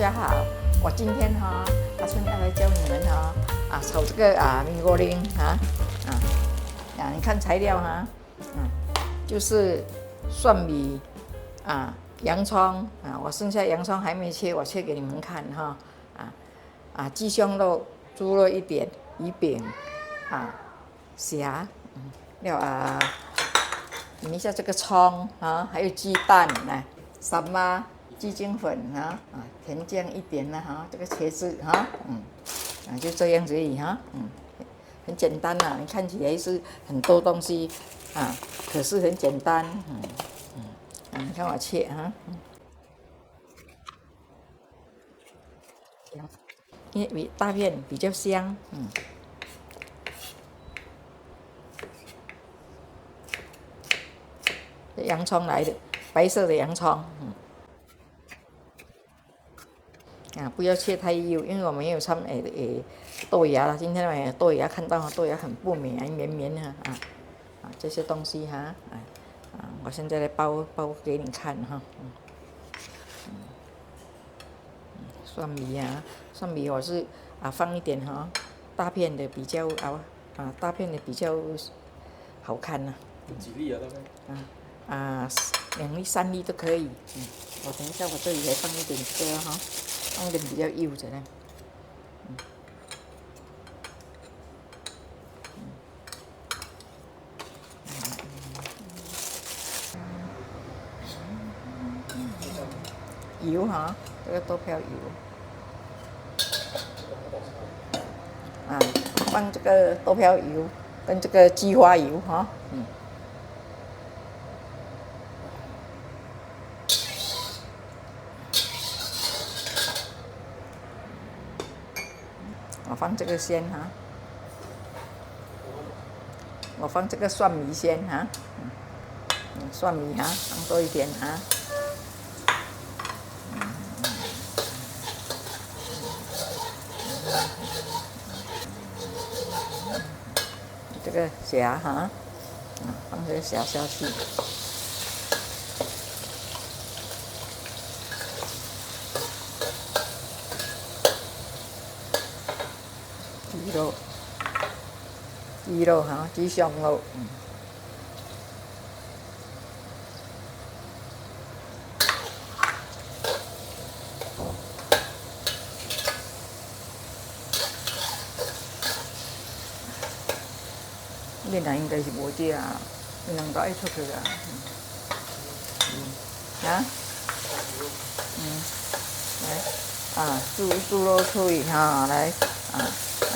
家好，我今天阿春要来教你们炒这个米锅铃你看材料就是蒜米洋葱我剩下洋葱还没切，我切给你们看鸡胸肉、猪肉一点，鱼饼虾你一下这个葱还有鸡蛋什么鸡精粉甜酱一点这个茄子就这样子而已很简单你看起来是很多东西可是很简单你看我切因为大片比较香洋葱来的，白色的洋葱不要切太幼，因为我没有掺豆芽了。今天买豆芽，看到豆芽很不美，绵绵这些东西我现在来包给你看蒜米蒜米我是放一点大片的比较大片的比较好看几粒大概2粒3粒都可以我等一下我这里还放一点这个放一点比较幼的油这个豆漂油放这个豆漂油跟这个鸡花油我放这个先我放这个蒜米先蒜米放多一点这个虾放这个虾下去，鸡肉鸡胸肉你那应该是无这你能够爱出去来猪肉脆来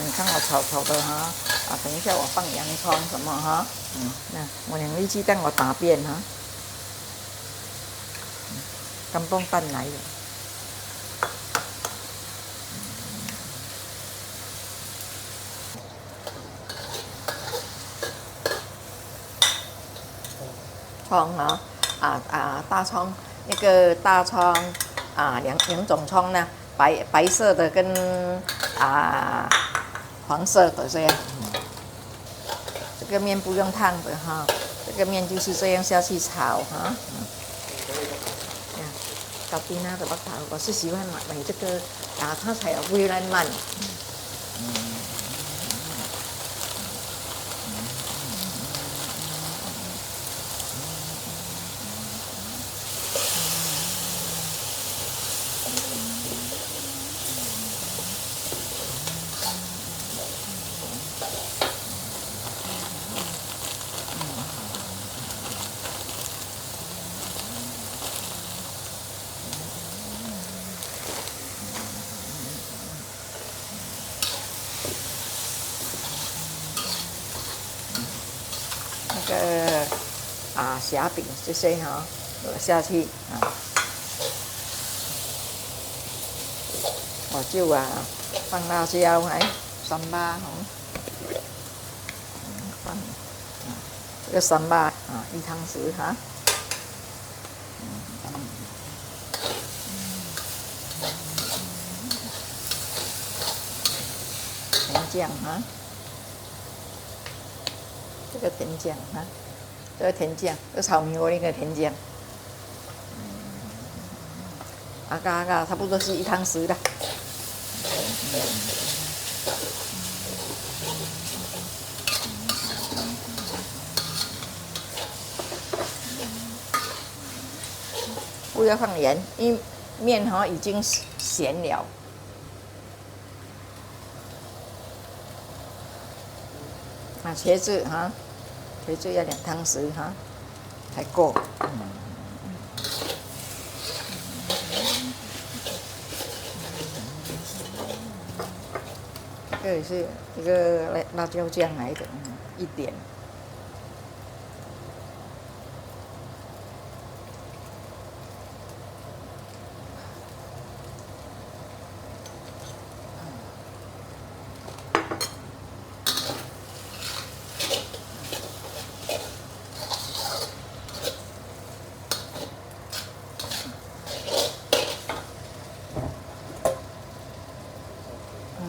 你看我炒的等一下我放洋葱什么我2粒鸡蛋我打遍甘榜蛋来的葱大葱那个大葱两种葱呢，白色的跟黄色的这样这个面不用烫的这个面就是这样下去炒搞定的不炒我是喜欢买这个它才有微烂慢那个虾饼这些下去我就放辣椒三巴放这个三巴1汤匙甜酱这个甜酱这个甜酱，这炒米锅那个甜酱，差不多是1汤匙了。不要放盐，因为面已经咸了。茄子茄子要2汤匙才够。这也是这个辣椒酱来的，1点。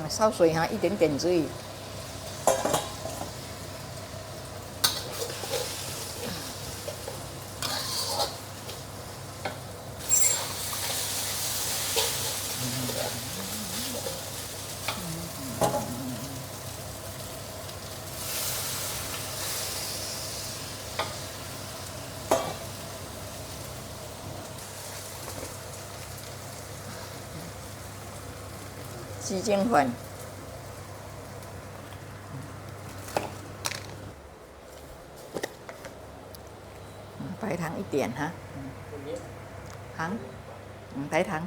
烧水1点点而已。鸡精粉，白糖1点糖，白糖，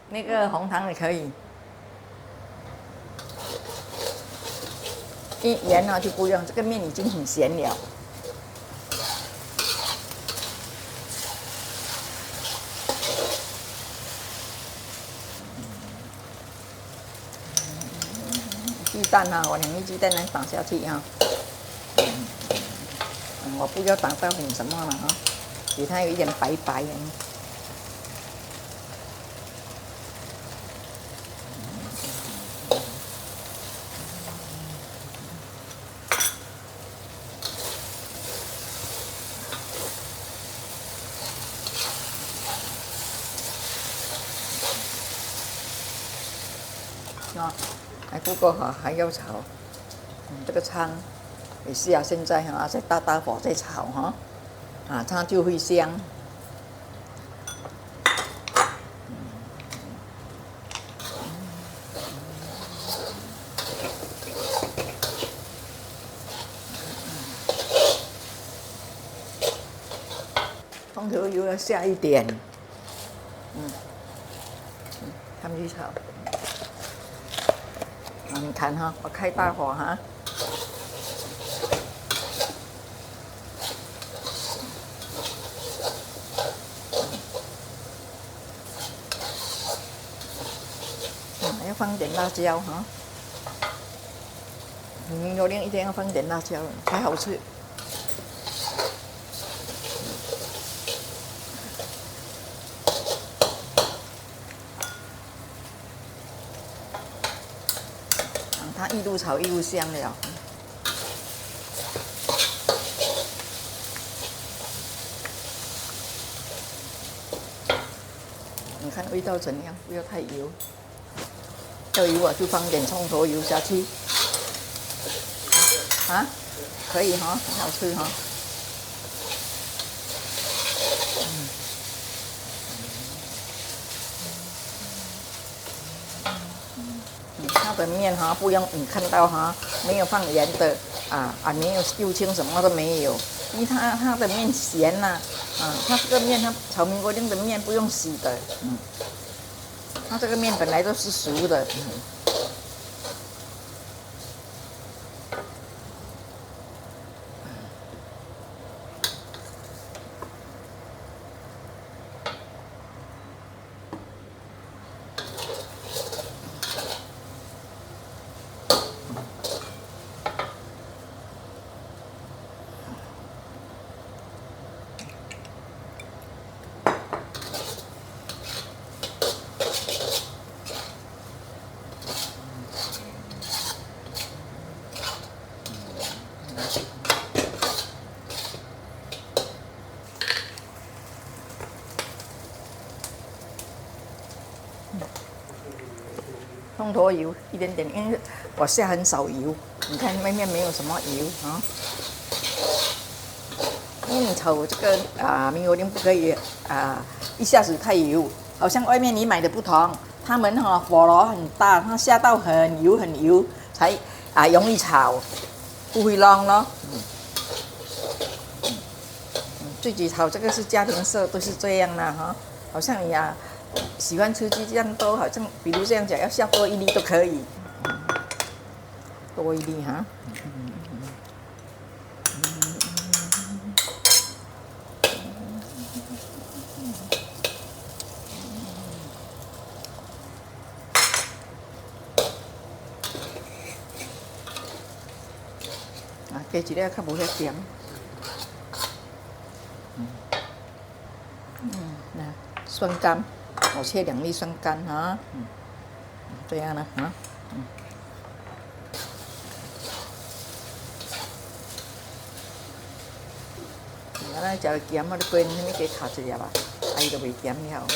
那个红糖也可以。盐就不用，这个面已经很咸了。鸡蛋我2粒鸡蛋来打下去我不要打到很什么了给它有一点白白的。还不够好，还要炒。这个汤也是要现在在大火再炒它就会香。葱头油要下一点，他们去炒。你看我开大火要放点辣椒米肉丁一定要放点辣椒才好吃。它一路炒一路香了。你看味道怎样？不要太油。要油就放点葱头油下去。可以很好吃它的面不用你看到没有放盐的没有油青什么都没有，因为它的面咸它这个面炒米锅丁的面不用洗的，它这个面本来都是熟的。葱头油一点点，因为我下很少油，你看外面没有什么油啊。因为你炒这个猕猴桃不可以一下子太油，好像外面你买的不同，他们火炉很大，它下到很油才容易炒，不会燶咯。自己炒这个是家庭式，都是这样啦哈。好像你喜欢吃鸡这样都好像，比如这样讲，要下多一粒都可以，多一粒哈。加一粒较无遐咸。酸柑，我切2粒酸柑哈，这样呢啊，原来食咸啊，你过年你加卡一粒吧，伊就袂咸了。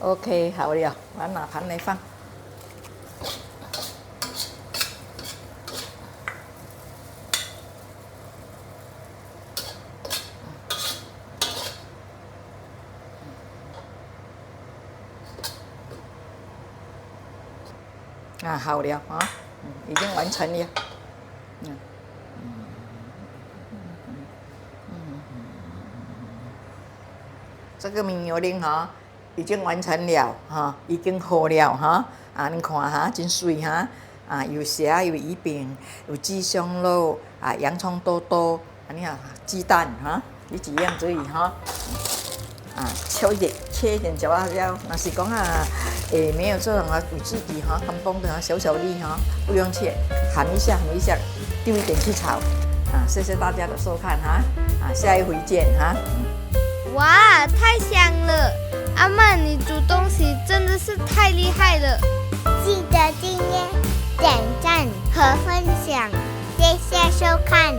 OK， 好了，我拿盘来放。好了啊，已经完成了。这个猕猴桃已经完成了已经好了你看真水有虾有鱼饼有鸡胸肉洋葱多多你看鸡蛋有几样而已切一点小辣椒。那是讲没有这种有自己干崩的小粒不用切，含一下，丢一点去炒谢谢大家的收看下一回见哇，太香了！阿曼，你煮东西真的是太厉害了！记得订阅、点赞和分享，谢谢收看。